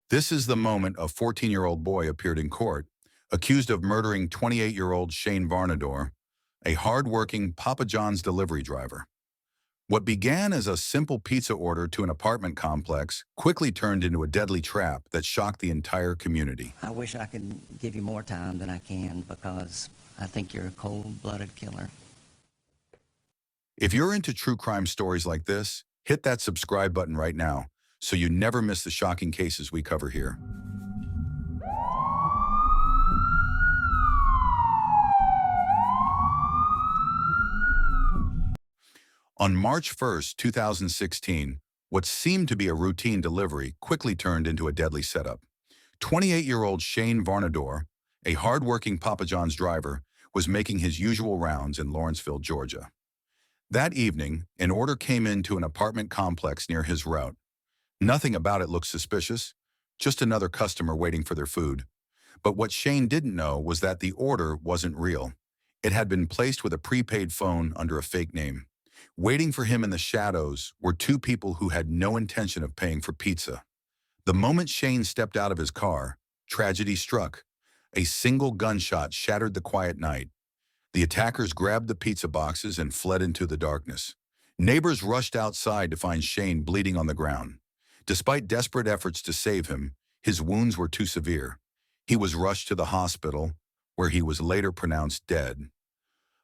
This is the moment a 14-year-old boy appeared in court, accused of murdering 28-year-old Shane Varnadore, a hard-working Papa John's delivery driver. What began as a simple pizza order to an apartment complex quickly turned into a deadly trap that shocked the entire community. I wish I could give you more time than I can because I think you're a cold-blooded killer. If you're into true crime stories like this, hit that subscribe button right now so you never miss the shocking cases we cover here. On March 1st, 2016, what seemed to be a routine delivery quickly turned into a deadly setup. 28-year-old Shane Varnadore, a hard-working Papa John's driver, was making his usual rounds in Lawrenceville, Georgia. That evening, an order came into an apartment complex near his route. Nothing about it looked suspicious, just another customer waiting for their food. But what Shane didn't know was that the order wasn't real. It had been placed with a prepaid phone under a fake name. Waiting for him in the shadows were two people who had no intention of paying for pizza. The moment Shane stepped out of his car, tragedy struck. A single gunshot shattered the quiet night. The attackers grabbed the pizza boxes and fled into the darkness. Neighbors rushed outside to find Shane bleeding on the ground. Despite desperate efforts to save him, his wounds were too severe. He was rushed to the hospital, where he was later pronounced dead.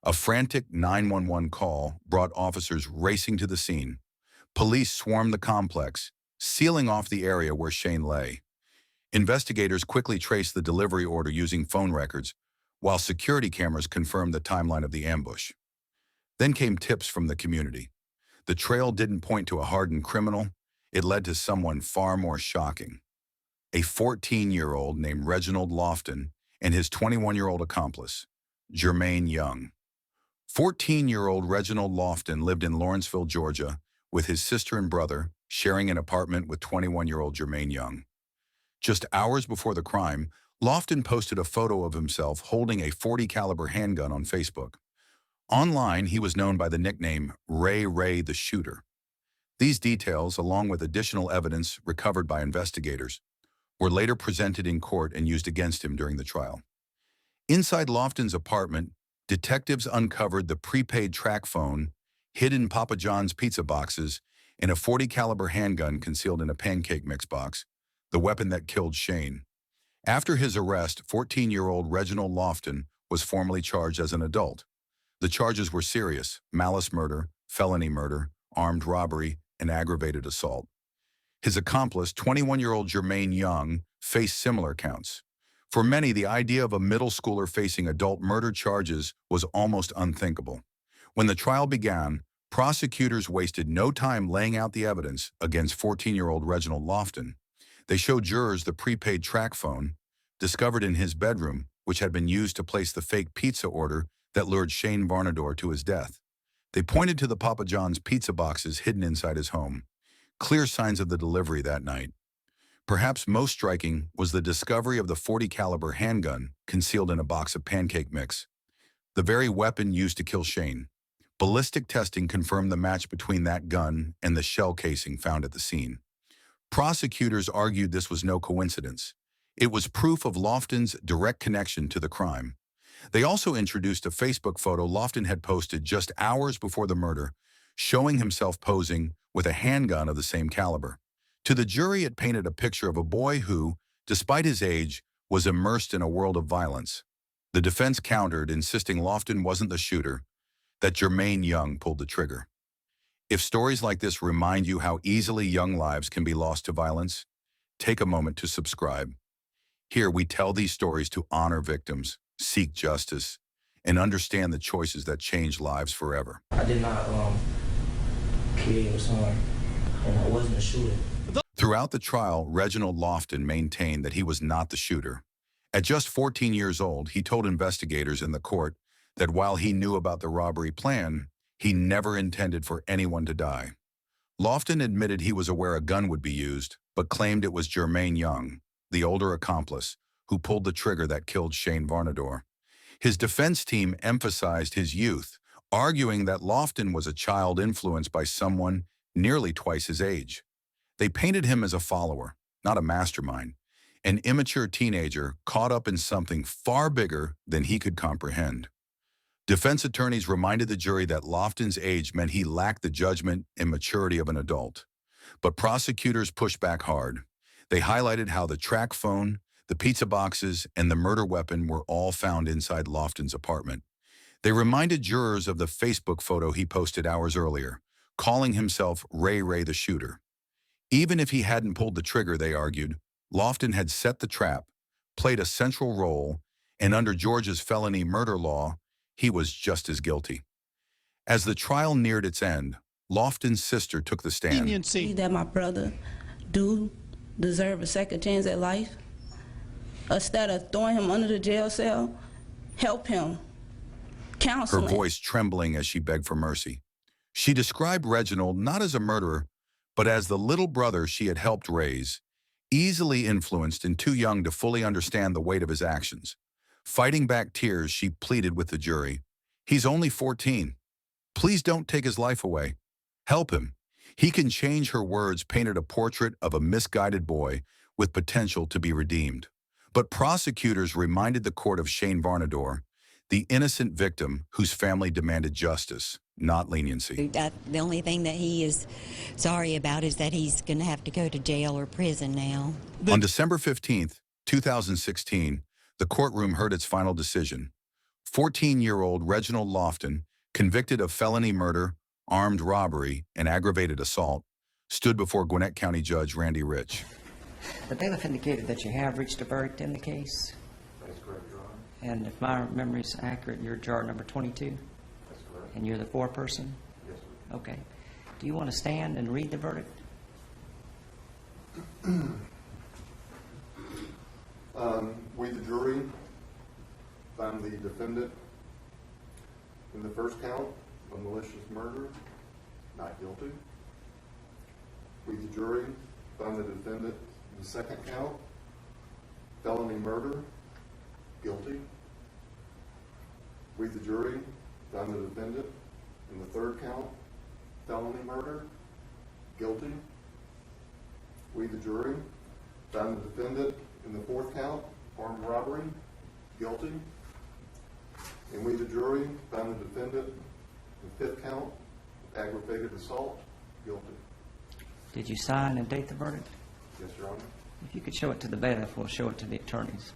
A frantic 911 call brought officers racing to the scene. Police swarmed the complex, sealing off the area where Shane lay. Investigators quickly traced the delivery order using phone records, while security cameras confirmed the timeline of the ambush. Then came tips from the community. The trail didn't point to a hardened criminal. It led to someone far more shocking. A 14-year-old named Reginald Lofton and his 21-year-old accomplice, Jermaine Young. 14-year-old Reginald Lofton lived in Lawrenceville, Georgia, with his sister and brother, sharing an apartment with 21-year-old Jermaine Young. Just hours before the crime, Lofton posted a photo of himself holding a .40 caliber handgun on Facebook. Online, he was known by the nickname Ray the Shooter. These details, along with additional evidence recovered by investigators, were later presented in court and used against him during the trial. Inside Lofton's apartment, detectives uncovered the prepaid track phone, hidden Papa John's pizza boxes, and a .40 caliber handgun concealed in a pancake mix box, the weapon that killed Shane. After his arrest, 14-year-old Reginald Lofton was formally charged as an adult. The charges were serious: malice murder, felony murder, armed robbery, and aggravated assault. His accomplice, 21-year-old Jermaine Young, faced similar counts. For many, the idea of a middle schooler facing adult murder charges was almost unthinkable. When the trial began, prosecutors wasted no time laying out the evidence against 14-year-old Reginald Lofton. They showed jurors the prepaid track phone, discovered in his bedroom, which had been used to place the fake pizza order that lured Shane Varnadore to his death. They pointed to the Papa John's pizza boxes hidden inside his home, clear signs of the delivery that night. Perhaps most striking was the discovery of the .40 caliber handgun concealed in a box of pancake mix, the very weapon used to kill Shane. Ballistic testing confirmed the match between that gun and the shell casing found at the scene. Prosecutors argued this was no coincidence. It was proof of Lofton's direct connection to the crime. They also introduced a Facebook photo Lofton had posted just hours before the murder, showing himself posing with a handgun of the same caliber. To the jury, it painted a picture of a boy who, despite his age, was immersed in a world of violence. The defense countered, insisting Lofton wasn't the shooter, that Jermaine Young pulled the trigger. If stories like this remind you how easily young lives can be lost to violence, take a moment to subscribe. Here we tell these stories to honor victims, seek justice, and understand the choices that change lives forever. I did not kill someone, and I wasn't a shooter. Throughout the trial, Reginald Lofton maintained that he was not the shooter. At just 14 years old, he told investigators in the court that while he knew about the robbery plan, he never intended for anyone to die. Lofton admitted he was aware a gun would be used, but claimed it was Jermaine Young, the older accomplice, who pulled the trigger that killed Shane Varnadore. His defense team emphasized his youth, arguing that Lofton was a child influenced by someone nearly twice his age. They painted him as a follower, not a mastermind. An immature teenager caught up in something far bigger than he could comprehend. Defense attorneys reminded the jury that Lofton's age meant he lacked the judgment and maturity of an adult. But prosecutors pushed back hard. They highlighted how the track phone, the pizza boxes, and the murder weapon were all found inside Lofton's apartment. They reminded jurors of the Facebook photo he posted hours earlier, calling himself Ray the shooter. Even if he hadn't pulled the trigger, they argued, Lofton had set the trap, played a central role, and under Georgia's felony murder law, he was just as guilty. As the trial neared its end, Lofton's sister took the stand. That my brother do deserve a second chance at life. Instead of throwing him under the jail cell, help him. Counsel Her him. voice trembling as she begged for mercy. She described Reginald not as a murderer, but as the little brother she had helped raise, easily influenced and too young to fully understand the weight of his actions. Fighting back tears, she pleaded with the jury. He's only 14. Please don't take his life away. Help him. He can change. Her words painted a portrait of a misguided boy with potential to be redeemed. But prosecutors reminded the court of Shane Varnadore, the innocent victim whose family demanded justice, not leniency. The only thing that he is sorry about is that he's going to have to go to jail or prison now. On December 15th, 2016, the courtroom heard its final decision. 14-year-old Reginald Lofton, convicted of felony murder, armed robbery, and aggravated assault, stood before Gwinnett County Judge Randy Rich. The bailiff indicated that you have reached a verdict in the case. That's correct, Your Honor. And if my memory is accurate, you're juror number 22? That's correct. And you're the foreperson? Yes, sir. Okay. Do you want to stand and read the verdict? We, the jury, find the defendant in the first count of malicious murder not guilty. We, the jury, find the defendant in the second count, felony murder, guilty. We, the jury, find the defendant in the third count, felony murder, guilty. We, the jury, find the defendant in the fourth count, armed robbery, guilty. And we, the jury, find the defendant in the fifth count, aggravated assault, guilty. Did you sign and date the verdict? Yes, Your Honor. If you could show it to the bailiff, we'll show it to the attorneys.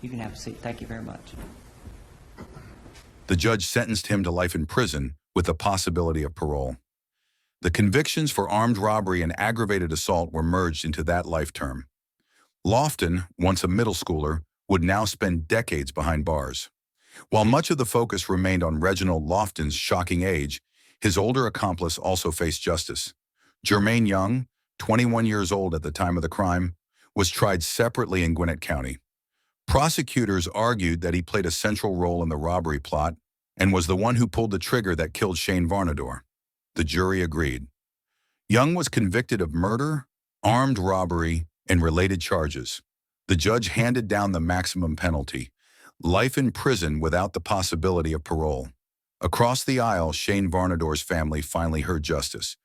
You can have a seat. Thank you very much. The judge sentenced him to life in prison with the possibility of parole. The convictions for armed robbery and aggravated assault were merged into that life term. Lofton, once a middle schooler, would now spend decades behind bars. While much of the focus remained on Reginald Lofton's shocking age, his older accomplice also faced justice. Jermaine Young, 21 years old at the time of the crime, was tried separately in Gwinnett County. Prosecutors argued that he played a central role in the robbery plot and was the one who pulled the trigger that killed Shane Varnadore. The jury agreed. Young was convicted of murder, armed robbery, and related charges. The judge handed down the maximum penalty, life in prison without the possibility of parole. Across the aisle, Shane Varnadore's family finally heard justice,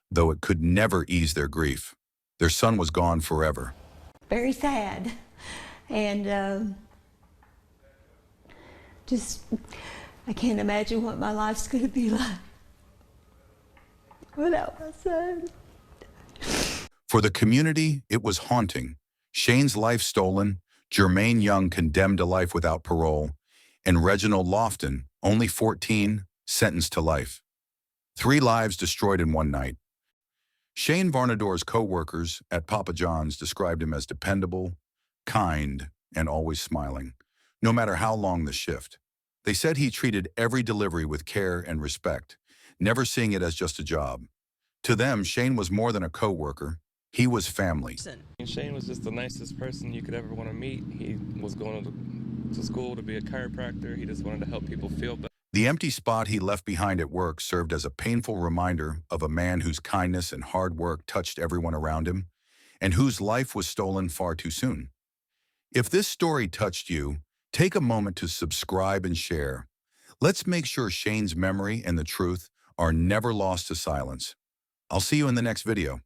though it could never ease their grief. Their son was gone forever. Very sad. And I can't imagine what my life's going to be like without my son. For the community, it was haunting. Shane's life stolen, Jermaine Young condemned to life without parole, and Reginald Lofton, only 14, sentenced to life. 3 lives destroyed in one night. Shane Varnadore's co-workers at Papa John's described him as dependable, kind, and always smiling, no matter how long the shift. They said he treated every delivery with care and respect, never seeing it as just a job. To them, Shane was more than a co-worker. He was family. Shane was just the nicest person you could ever want to meet. He was going to school to be a chiropractor. He just wanted to help people feel better. The empty spot he left behind at work served as a painful reminder of a man whose kindness and hard work touched everyone around him, and whose life was stolen far too soon. If this story touched you, take a moment to subscribe and share. Let's make sure Shane's memory and the truth are never lost to silence. I'll see you in the next video.